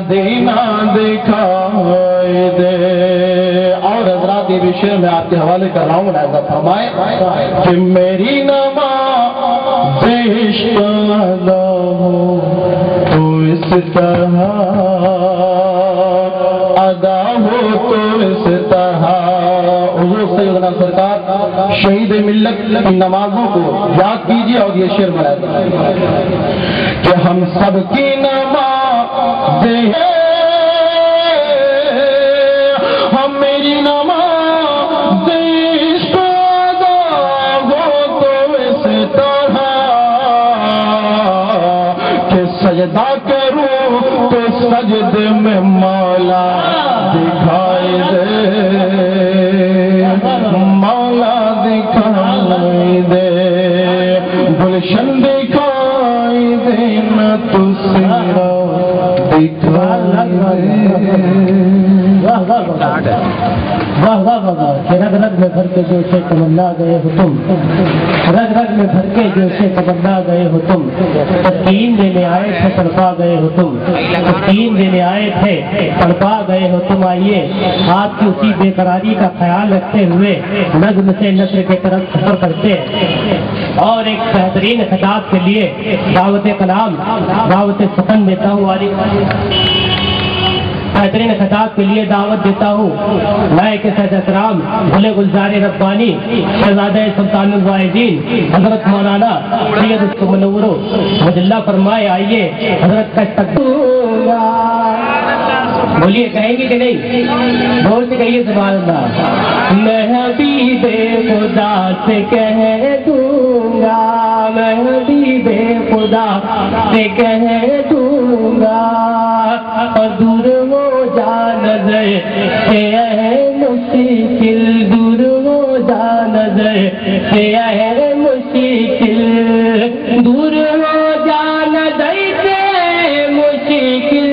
مدینہ دکھائی دے. اور حضرات یہ بھی شعر میں آپ کے حوالے کر رہا ہوں، ملاحظہ فرمائیں کہ میری نماز عشق ادا ہو تو اس طرح ادا ہو تو اس طرح. حضور سیدنا سرکار شہید ملت کی نمازوں کو یاد کیجیے اور یہ شعر ملاحظہ کہ ہم سب کی نماز ہے، ہم میری نماز عشق ادا ہو تو اس طرح کہ سجدہ کروں تو سجدے میں مولا دکھائی دے، مولا دکھائی دے، گلشن دکھائی دے نہ تو سیرا دکھائی دے. واہ واہ واہ کہ رگ رگ میں بھر کے جو سے تمنا گئے ہو تم، رگ رگ میں بھر کے جو سے تمنا گئے ہو تم، تسکین دینے آئے تھے تڑپا گئے ہو تم، تسکین دینے آئے تھے تڑپا گئے ہو تم. آئیے آپ کی اسی بے قراری کا خیال رکھتے ہوئے نظم سے نثر کی طرف سفر کرتے ہیں اور ایک بہترین خطاب کے لیے دعوت کلام دعوت سخن دیتا ہوں. بہترین خطاب کے لیے دعوت دیتا ہوں لائق صدر اکرام بھولے گلزار ربانی شہزادہ سلطان الواحدین حضرت مولانا سید منور مجلہ فرمائے. آئیے حضرت کا بولیے، کہیں گے کہ نہیں؟ بول سے کہیے سبحان اللہ. میں حبیب خدا سے کہہ دوں گا، میں حبیب خدا سے کہہ دوں گا، اور دور ہو جا نظر سے اے مشکل، دور ہو جا نظر سے اے مشکل، دور ہو جا نظر سے مشکل،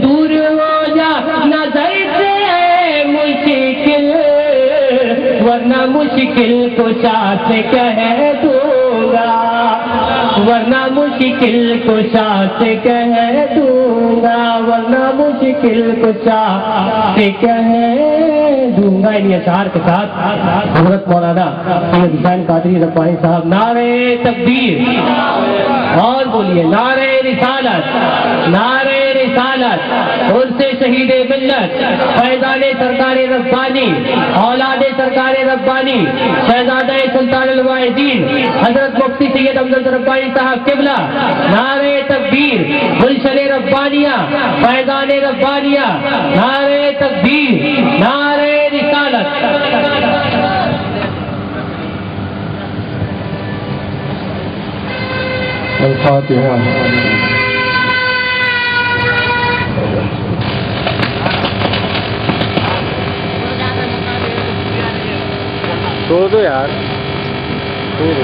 دور ہو جا نظر سے مشکل، ورنہ مشکل کشا سے کہہ دوں گا، ورنہ مشکل کشا سے کہہ دوں گا، ورنہ مشکل کشا سے کہہ دوں گا. ان اشعار کے ساتھ حضرت مولانا سید حسین قادری ربانی صاحب نعرہ تکبیر اور بولیے نعرہ رسالت، نعرہ رسالت. ان سے شہید ملت فیضان سرکار ربانی اولاد سرکار ربانی شہزادہ سلطان الواحدین حضرت مفتی سید افضل ربانی صاحب قبلہ نعرہ تکبیر، گلشن ربانیہ فیضان ربانیہ نعرہ تکبیر، نعرہ رسالت. الفاتحہ. چھوڑ دو یار، چھوڑ دو.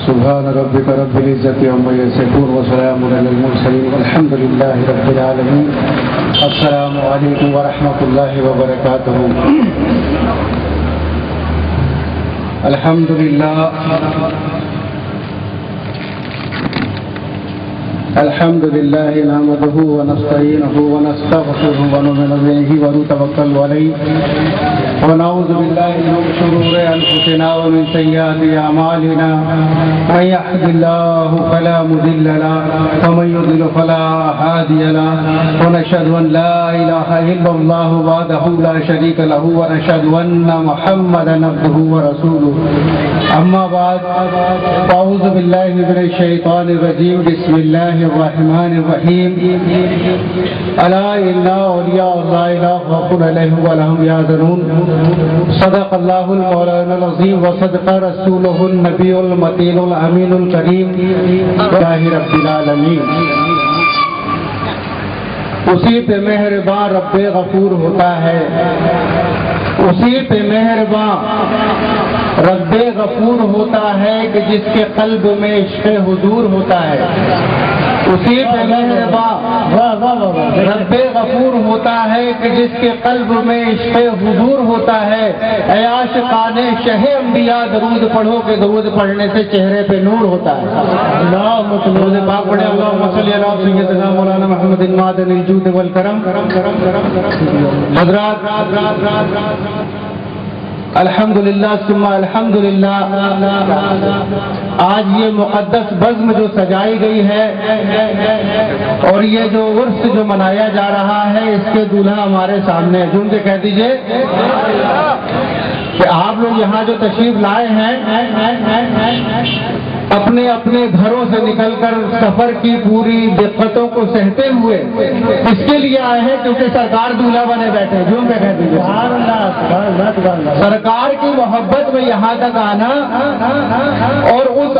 سبحان ربك رب العزة عما يصفون وسلام على المرسلين والحمد لله رب العالمين. السلام علیکم ورحمۃ اللہ وبرکاتہ. الحمد للہ الحمد لله نحمده ونستعينه ونستغفره ونؤمن به ونتوكل عليه ونعوذ بالله من شرور أنفسنا ومن سيئات أعمالنا من يهد الله فلا مضل له ومن يضلل فلا هادي له ونشهد أن لا إله إلا الله وحده لا شريك له ونشهد أن محمدا عبده ورسوله. أما بعد أعوذ بالله من الشيطان الرجيم. بسم الله الرحمن الرحيم. ألا إن أولياء الله لا خوف عليهم ولا هم يحزنون. صدق الله المولانا العظيم وصدق رسوله النبي المتين الأمين الكريم. لله رب العالمين. اسی پہ مہربان رب غفور ہوتا ہے، اسی پہ مہرباں رب غفور ہوتا ہے کہ جس کے قلب میں عشق حضور ہوتا ہے. اسی پہ مہرباں رب غفور ہوتا ہے کہ جس کے قلب میں عشق حضور ہوتا ہے. اے عاشقان شہ انبیاء درود پڑھو کہ درود پڑھنے سے چہرے پہ نور ہوتا ہے. درود پاک پڑھے. اللہم صلی علی سیدنا مولانا محمد معدن الجود والکرم. حضرات الحمدللہ ثم الحمدللہ، آج یہ مقدس بزم جو سجائی گئی ہے اور یہ جو عرس جو منایا جا رہا ہے، اس کے دولہا ہمارے سامنے ہیں. جن سے کہہ دیجئے کہ آپ لوگ یہاں جو تشریف لائے ہیں اپنے اپنے گھروں سے نکل کر سفر کی پوری دقتوں کو سہتے ہوئے اس کے لیے آئے ہیں کیونکہ سرکار دولہا بنے بیٹھے. جو میں کہہ دیجیے سرکار کی محبت میں یہاں تک آنا اور اس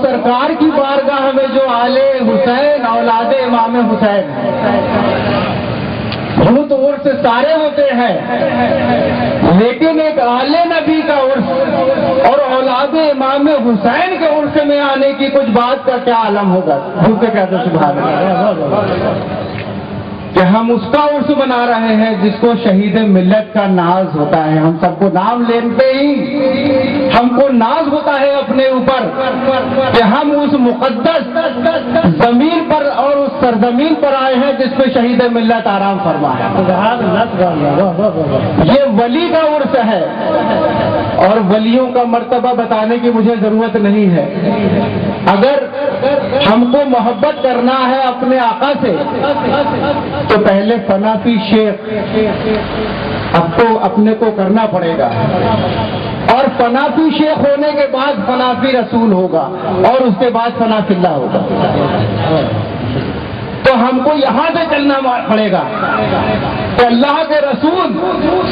سرکار کی بارگاہ میں جو آل حسین اولاد امام حسین وہ تو عرس سارے ہوتے ہیں، لیکن ایک آل نبی کا عرس اور اولاد امام حسین کے عرس میں آنے کی کچھ بات کا کیا عالم ہوگا. دوسرے کہتے سبحان اللہ کہ ہم اس کا عرس بنا رہے ہیں جس کو شہید ملت کا ناز ہوتا ہے. ہم سب کو نام لیتے ہی ہم کو ناز ہوتا ہے اپنے اوپر کہ ہم اس مقدس زمین پر اور اس سرزمین پر آئے ہیں جس پہ شہید ملت آرام فرما ہے. یہ ولی کا عرس ہے اور ولیوں کا مرتبہ بتانے کی مجھے ضرورت نہیں ہے. اگر ہم کو محبت کرنا ہے اپنے آقا سے تو پہلے فنافی شیخ اب تو اپنے کو کرنا پڑے گا، اور فنافی شیخ ہونے کے بعد فنافی رسول ہوگا اور اس کے بعد فنافی اللہ ہوگا. تو ہم کو یہاں سے چلنا پڑے گا کہ اللہ کے رسول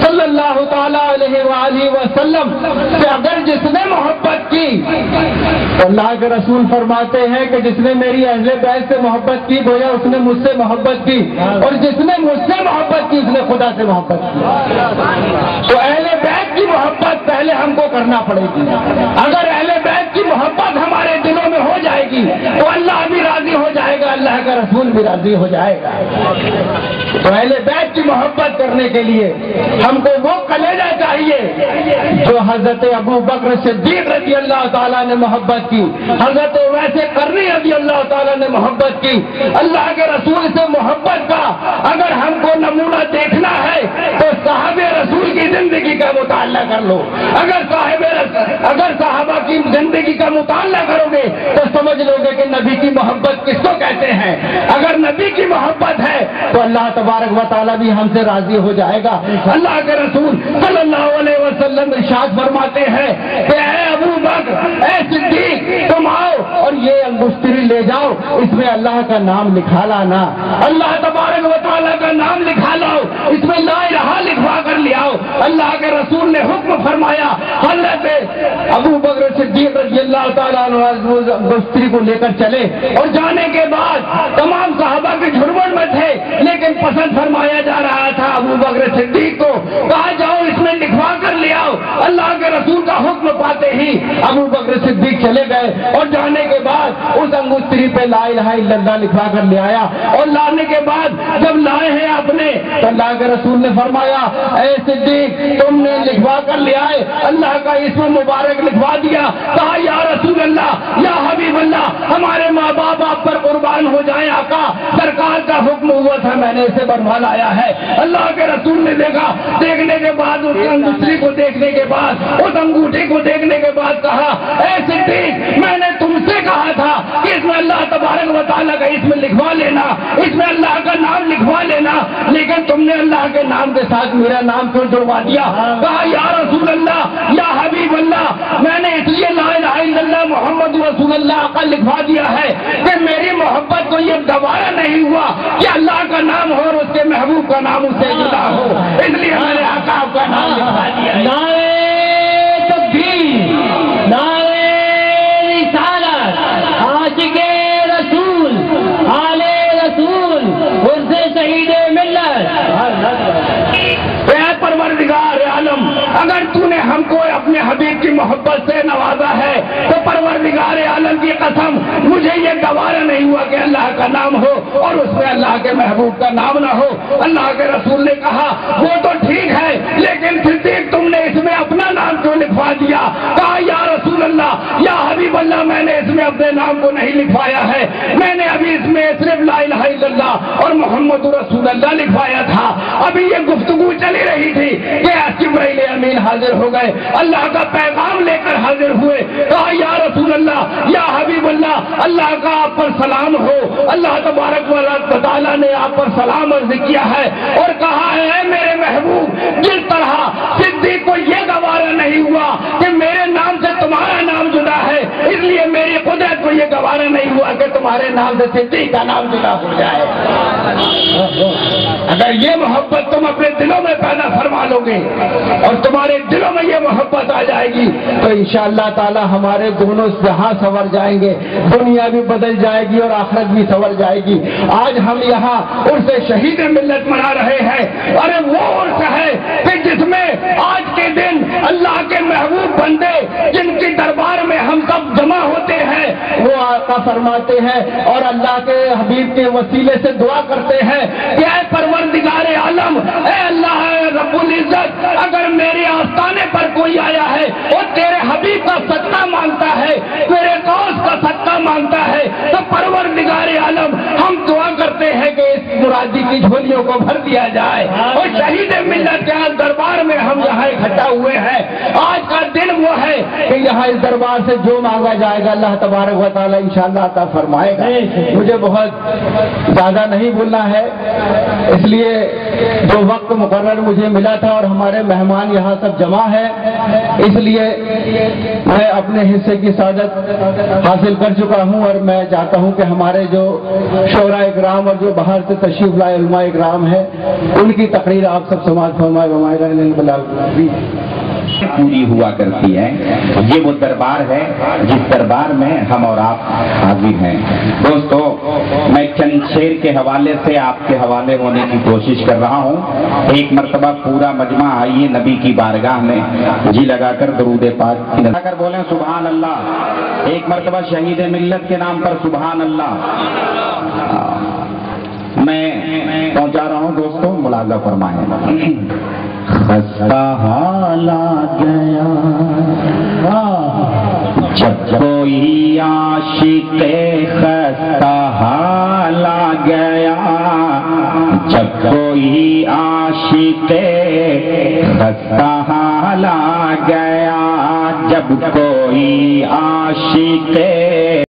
صلی اللہ تعالی علیہ وآلہ وسلم سے اگر جس نے محبت کی تو اللہ کے رسول فرماتے ہیں کہ جس نے میری اہل بیت سے محبت کی گویا اس نے مجھ سے محبت کی، اور جس نے مجھ سے محبت کی اس نے خدا سے محبت کی. تو اہل بیت کی محبت پہلے ہم کو کرنا پڑے گی. اگر اہل بیت کی محبت ہمارے دلوں میں ہو جائے گی تو اللہ بھی راضی ہو جائے گا، اللہ کا رسول بھی راضی ہو جائے گا. تو اہل بیت کی محبت کرنے کے لیے ہم کو وہ کلیجہ چاہیے جو حضرت ابو بکر صدیق رضی اللہ تعالیٰ نے محبت کی، حضرت ویسے کرنی رضی اللہ تعالیٰ نے محبت کی. اللہ کے رسول سے محبت کا اگر ہم کو نمونہ دیکھنا ہے تو صحابہ رسول کی زندگی کا مطالعہ کر لو. اگر صحابہ کی زندگی کا مطالعہ کرو گے تو سمجھ لو گے کہ نبی کی محبت کس کو کہتے ہیں. اگر نبی کی محبت ہے تو اللہ تبارک و تعالیٰ بھی ہم سے راضی ہو جائے گا. اللہ کے رسول صلی اللہ علیہ وسلم ارشاد فرماتے ہیں کہ اے ابو بکر، اے صدیق، تم آؤ اور یہ انگشتری لے جاؤ، اس میں اللہ کا نام لکھا لانا، اللہ تبارک و تعالیٰ کا نام لکھا لاؤ، اس میں لا الہ لکھوا کر لے آؤ. اللہ کے رسول نے حکم فرمایا. حضرت ابو بکر صدیق رضی اللہ تعالیٰ عنہ انگشتری کو لے کر چلے اور جانے کے بعد تمام صحابہ کے جھرمٹ میں تھے، لیکن پسند فرمایا جا رہا تھا ابو بکر صدیق کو. کہا جاؤ اس میں لکھوا کر لے آؤ. اللہ کے رسول کا حکم پاتے ہی ابو بکر صدیق چلے گئے اور جانے کے بعد اس انگشتری پہ لا الہ الا اللہ لکھوا کر لے آیا. اور لانے کے بعد جب لائے ہیں اپنے تو اللہ کے رسول نے فرمایا اے صدیق تم نے لکھوا کر لے آئے، اللہ کا اسم مبارک لکھوا دیا. کہا یا رسول اللہ، یا حبیب اللہ، ہمارے ماں باپ آپ پر قربان ہو جائیں آقا، سرکار کا حکم ہوا تھا میں نے اسے بنوا لایا ہے. اللہ کے رسول نے دیکھا، دیکھنے کے بعد اس انگوٹھی کو دیکھنے کے بعد اس انگوٹھی کو دیکھنے کے بعد کہا اے صدیق میں نے تم سے کہا تھا کہ اس میں اللہ تبارک و تعالیٰ کا اسم لکھوا لینا، اس میں اللہ کا نام لکھوا لینا، لیکن تم نے اللہ کے نام کے ساتھ میرا نام کیوں جڑوا دیا؟ کہا یا رسول اللہ، یا حبیب اللہ، میں نے اس لیے لا الہ الا اللہ محمد رسول اللہ کا لکھوا دیا ہے کہ میری محبت کو یہ گوارا نہیں ہوا کہ اللہ کا نام ہو اور اس کے محبوب کا نام اسے جدا ہو، اس لیے میں نے آقا کا نام لکھوا دیا. نعرہ تکبیر، نعرہ رسالت، عاشق رسول، آل رسول، عرس شہید ملت۔ اے پروردگار عالم، اگر تو نے ہم کو اپنے حبیب کی محبت سے نوازا ہے تو پروردگار عالم کی قسم مجھے یہ گوارا نہیں ہوا کہ اللہ کا نام ہو اور اس میں اللہ کے محبوب کا نام نہ ہو۔ اللہ کے رسول نے کہا وہ تو ٹھیک ہے، لیکن صدیق تم نے اس میں اپنا نام کیوں لکھوا دیا؟ کہا یا رسول اللہ، یا حبیب اللہ، میں نے اس میں اپنے نام کو نہیں لکھوایا ہے، میں نے ابھی اس میں صرف لا الہ الا اللہ اور محمد رسول اللہ لکھوایا تھا۔ ابھی یہ گفتگو چلی رہی تھی کہ جبرائیل امین حاضر ہو گئے، اللہ کا پیغام لے کر حاضر ہوئے۔ کہا یا رسول اللہ، یا حبیب اللہ، اللہ کا آپ پر سلام ہو، اللہ تبارک و تعالیٰ نے آپ پر سلام عرض کیا ہے اور کہا ہے میرے محبوب، جس طرح صدیق کو یہ گوارا نہیں ہوا کہ میرے نام سے تمہارا نام جدا ہے، اس لیے میری قدرت کو یہ گوارا نہیں ہوا کہ تمہارے نام سے صدیق کا نام جدا ہو جائے۔ اگر یہ محبت تم اپنے دلوں میں پیدا فرما لو گے اور تمہارے دلوں میں یہ محبت آ جائے گی تو انشاءاللہ تعالی ہمارے دونوں جہاں سنور جائیں گے، دنیا بھی بدل جائے گی اور آخرت بھی سنور جائے گی۔ آج ہم یہاں عرس شہید ملت منا رہے ہیں، ارے وہ عرس ہے کہ جس میں آج کے دن اللہ کے محبوب بندے جن کی دربار میں ہم سب جمع ہوتے ہیں وہ آقا فرماتے ہیں اور اللہ کے حبیب کے وسیلے سے دعا کرتے ہیں کہ اے پروردگار عالم، اے اللہ رب العزت، اگر میرے آستانے پر کوئی آیا ہے اور تیرے حبیب کا صدقہ مانگتا ہے، تیرے دوست کا صدقہ مانگتا ہے تو پروردگار عالم ہم دعا کرتے ہیں کہ اس مرادی کی جھولیوں کو بھر دیا جائے۔ اور شہید ملت کے دربار میں ہم یہاں اکٹھا ہوئے ہیں، آج کا دن وہ ہے کہ یہاں اس دربار سے جو مانگا جائے گا اللہ تبارک و تعالیٰ انشاءاللہ عطا فرمائے گا۔ مجھے بہت زیادہ نہیں بولنا ہے، اس لیے جو وقت مقرر مجھے ملا تھا اور ہمارے مہمان یہاں سب جمع ہے، اس لیے میں اپنے حصے کی سعادت حاصل کر چکا ہوں اور میں چاہتا ہوں کہ ہمارے جو شعراء اکرام اور جو باہر سے تشریف لائے علماء اکرام ہیں ان کی تقریر آپ سب سماعت فرمائے۔ پوری ہوا کرتی ہے، یہ وہ دربار ہے جس دربار میں ہم اور آپ حاضر ہیں۔ دوستو، میں چند شعر کے حوالے سے آپ کے حوالے ہونے کی کوشش کر رہا ہوں۔ ایک مرتبہ پورا مجمع آئیے نبی کی بارگاہ میں جی لگا کر درود پاک لگا کر بولیں سبحان اللہ۔ ایک مرتبہ شہید ملت کے نام پر سبحان اللہ۔ میں پہنچا رہا ہوں دوستو، ملاحظہ فرمائیں۔ خستہ حال آ گیا جب کوئی عاشق خستہ حال آ گیا، جب کوئی عاشق خستہ حال آ گیا، جب کوئی عاشق